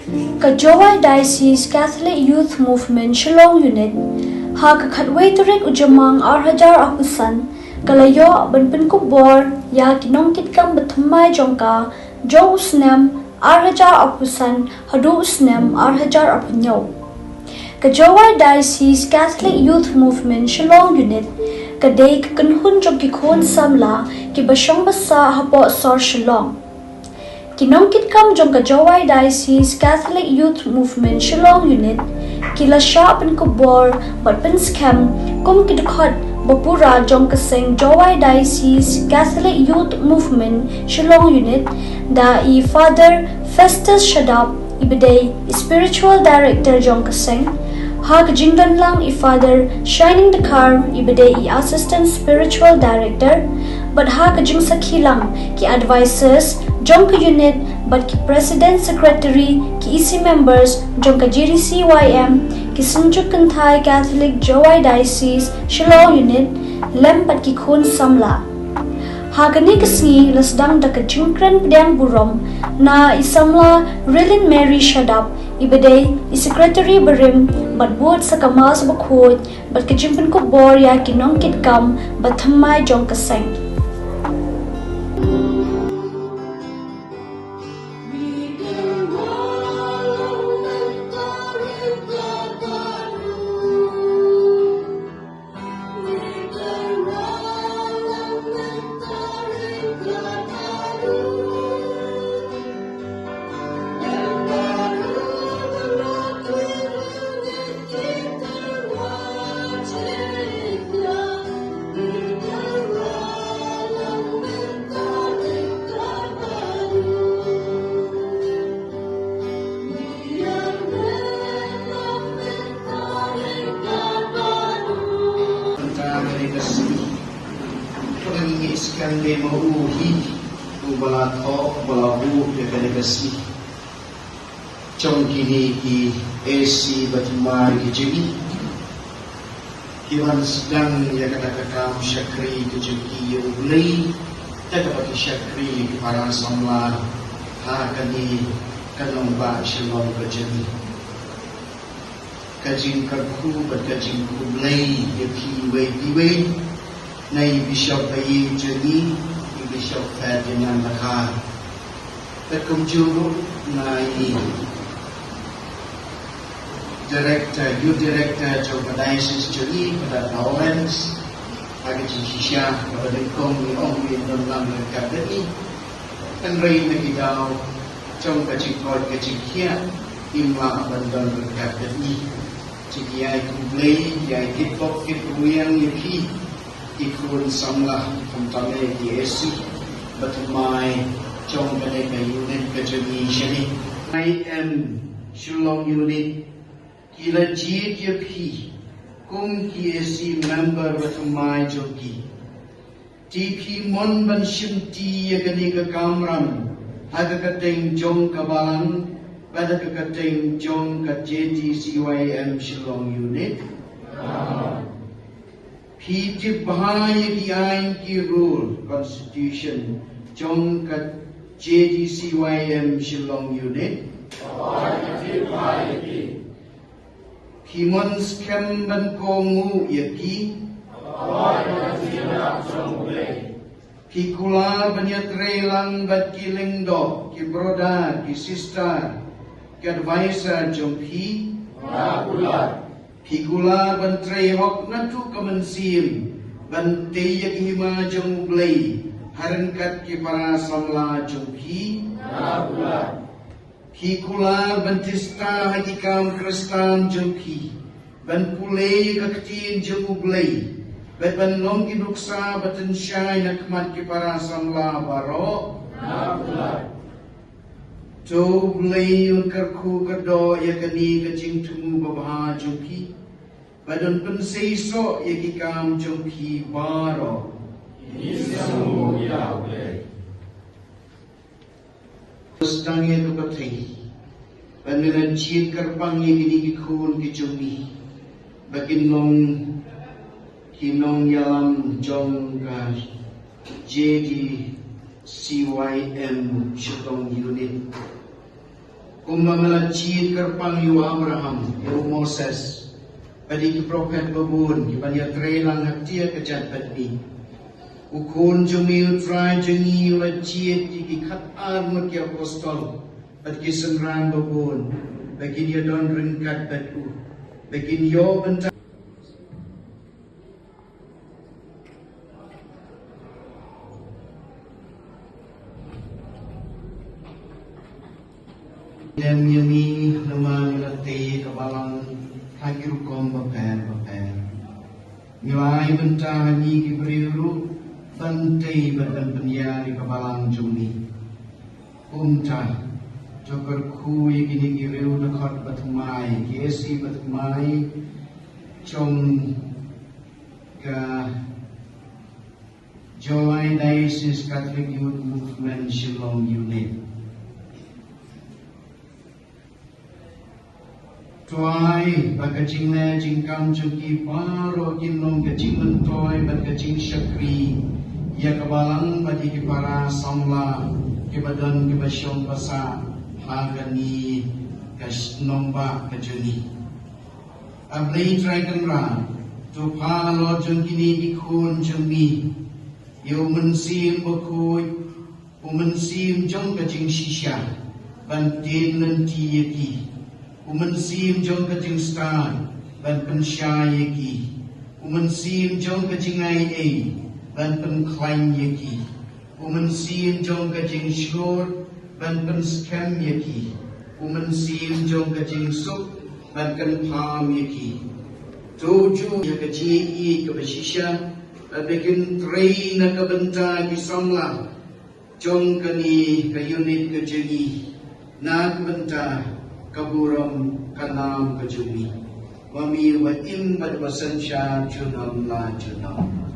Kajawai Diocese Catholic Youth Movement Shillong Unit ha kakhatway turik ujamang arhajar ahusan kalayo banpen kubor ya kinong kitkam bathamai jongka jo usnem arhajar ahusan hadu usnem arhajar apunyo. Kajawai Diocese Catholic Youth Movement Shillong Unit kadai kakanhun jongki khon samla ki basyong basa hapo sor Shillong. Kinong kitkam jong Kajawai Diocese Catholic Youth Movement Shillong Unit kila sya pen kubor bat pen scam kum kidkhot bapura jong kaseng Jawai Diocese Catholic Youth Movement Shillong Unit da I Father Festus Shadap ibadai Spiritual Director jong kaseng ha kajingdan lang I Father Shining the Car ibadai I Assistant Spiritual Director but ha kajing sakhi lang ki advisors jong ka unit but ki President Secretary ki EC members jong ka GDCYM ki Sunjuk Kanthai Catholic Jawai Diocese Shillong Unit lem but ki khun samla ha kani kasngi lasdang da ka jingkran pdang burom na isamla Rilin Mary Shadap ibadai I Secretary Barim but board sa kamas bakhod but ka jingpan ko bor ya kinong kitkam but thamai jong kaseng. Kan de mauhi ubalato balahu de delegasi chong kini ki AC batimar ki jimi kiwan sedang ya kata-kata syakri ki jiki ublai tak dapat syakri ki para samla ha kani kanong ba Shillong ka jimi kajing karku bat kajing ublai ya ki wei Nai Bishop Ayi Jani, Bishop Ferdinand Lakar. Terkumjuru Nai Director, Youth Director Jogja Diocese Jani pada Lawrence, Agi Shisha pada Kong ni Om ni dalam Lekadeni, dan Rai Negidau Jogja Cikor Kejikia Imla Bandar Lekadeni, Cikiai Kumplei, Cikiai Kitpok Kituyang Yuki. Ikun samlah kumpame di esi batumai chong kane ka unit ka jami shani IM Shillong Unit kila jit yapi kum ki esi member batumai joki TP mon ban shimti yakani ka kamram aga kateng jong kabalan pada ka kateng jong ka JTCYM Shillong Unit Hijib bahaya di ain ki rule constitution jong kat JDCYM Shillong Unit Kimon scam ban kongu yaki ki kula banyat relang bat ki lingdo ki broda ki sister ki advisor jong ki Higula ban trehok natu kamansim ban teyak hima jong blay harankat ki para samla jongki Higula ban tista hadikam kristan jongki ban pulay kaktin jong blay ban long kiduksa batan syay nakmat ki para samla baro Jo blay yung karku kado yakani kajing tumu babaha jongki Badon penseiso yakikam jongki baro. Isamu Yahweh. Sedangnya tu katai. Panilan cien karpang yakini kikun kijumi. Bagin long kinong yalam jong ka JD CYM Shillong Unit. Kumamala cid kerpang yu Abraham, yu Moses, padi ki prophet babun, ki banya trelang hatia kejat badni. Ukun jumi utrai jengi ula cid ki kat armut ki apostol, pad ki senran babun, bagi dia don ringkat badu, bagi yo bentar. Yang yami nama nilate kabalang hakiru kom baper. Nilai bentar ni kibriru bantai badan penyari kabalang jumi. Umta jokar kui gini kiriu dekat batumai, kiesi batumai jom ka Joy Diocese Catholic Youth Movement Shillong Unit. Tuai bagajing le jingkam juki paro kinong gajing mentoy bagajing syakri ya kabalang bagi kipara samla kibadan kibasyong basa hagani kas nomba kajuni ablay dragon ra tu palo jung kini ikun jumi yo mensim bakuy umensim jong gajing shisha bantin lenti yaki umensim jong kajing stan ban pensyai yaki umensim jong kajing ai ban penklaim yaki umensim jong kajing shlor ban penskam yaki umensim jong kajing sup ban palm yaki tuju ya kaji kabashisha abekin train na kabenta kisamla jong kani kayunit kajegi na kabenta kaburam kanam kajumi mami wa im badwasan sya junam la junam